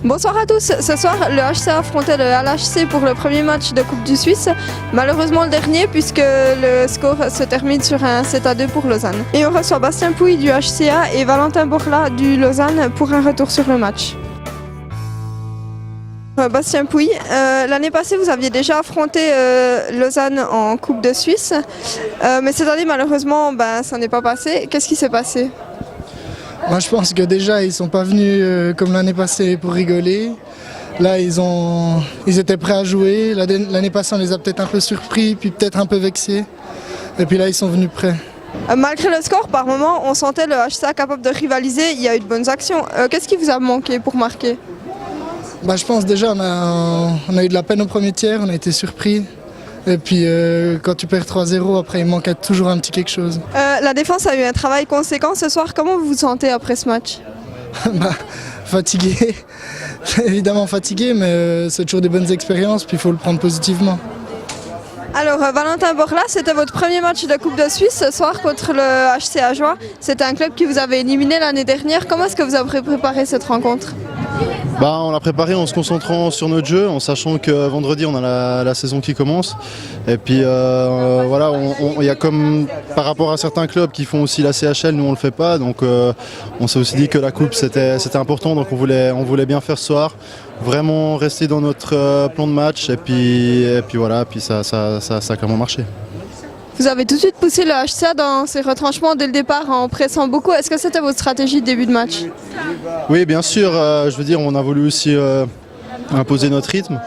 Bonsoir à tous, ce soir le HC affrontait le LHC pour le premier match de Coupe du Suisse, malheureusement le dernier puisque le score se termine sur un 7-2 pour Lausanne. Et on reçoit Bastien Pouille du HCA et Valentin Borla du Lausanne pour un retour sur le match. Bastien Pouille, l'année passée vous aviez déjà affronté Lausanne en Coupe de Suisse, mais cette année malheureusement ça n'est pas passé. Qu'est-ce qui s'est passé ? Moi, je pense que déjà ils sont pas venus comme l'année passée pour rigoler. Là ils étaient prêts à jouer. L'année passée on les a peut-être un peu surpris, puis peut-être un peu vexés. Et puis là ils sont venus prêts. Malgré le score, par moment on sentait le HCA capable de rivaliser, il y a eu de bonnes actions. Qu'est-ce qui vous a manqué pour marquer ? Je pense déjà on a eu de la peine au premier tiers, on a été surpris. Et puis quand tu perds 3-0, après il manque toujours un petit quelque chose. La défense a eu un travail conséquent ce soir. Comment vous vous sentez après ce match ? Fatigué, évidemment fatigué, mais c'est toujours des bonnes expériences, puis il faut le prendre positivement. Alors Valentin Borla, c'était votre premier match de Coupe de Suisse ce soir contre le HC Ajoie. C'était un club qui vous avait éliminé l'année dernière. Comment est-ce que vous avez préparé cette rencontre ? On l'a préparé en se concentrant sur notre jeu, en sachant que vendredi on a la saison qui commence. Et puis voilà, il y a comme par rapport à certains clubs qui font aussi la CHL, nous on le fait pas. Donc on s'est aussi dit que la coupe c'était important, donc on voulait bien faire ce soir. Vraiment rester dans notre plan de match et puis voilà, puis ça a clairement marché. Vous avez tout de suite poussé le HCA dans ses retranchements dès le départ en pressant beaucoup. Est-ce que c'était votre stratégie de début de match ? Oui, bien sûr. On a voulu aussi imposer notre rythme.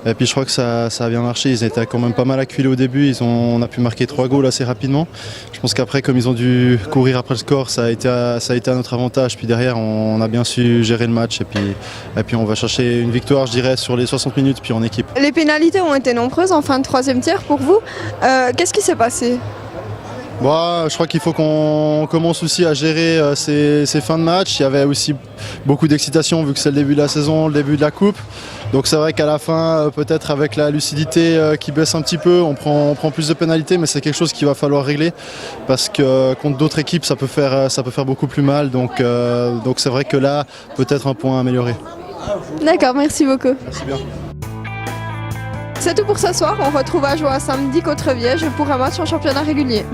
Et puis je crois que ça a bien marché. Ils étaient quand même pas mal acculés au début. On a pu marquer 3 goals assez rapidement. Je pense qu'après, comme ils ont dû courir après le score, ça a été à notre avantage. Puis derrière, on a bien su gérer le match. Et puis on va chercher une victoire, je dirais, sur les 60 minutes, puis en équipe. Les pénalités ont été nombreuses en fin de troisième tiers pour vous. Qu'est-ce qui s'est passé ? Je crois qu'il faut qu'on commence aussi à gérer ces fins de match. Il y avait aussi beaucoup d'excitation vu que c'est le début de la saison, le début de la coupe. Donc c'est vrai qu'à la fin, peut-être avec la lucidité qui baisse un petit peu, on prend plus de pénalités, mais c'est quelque chose qu'il va falloir régler parce que contre d'autres équipes, ça peut faire beaucoup plus mal. Donc c'est vrai que là, peut-être un point à améliorer. D'accord, merci beaucoup. Merci bien. C'est tout pour ce soir. On retrouve Ajoie samedi contre Viège pour un match en championnat régulier.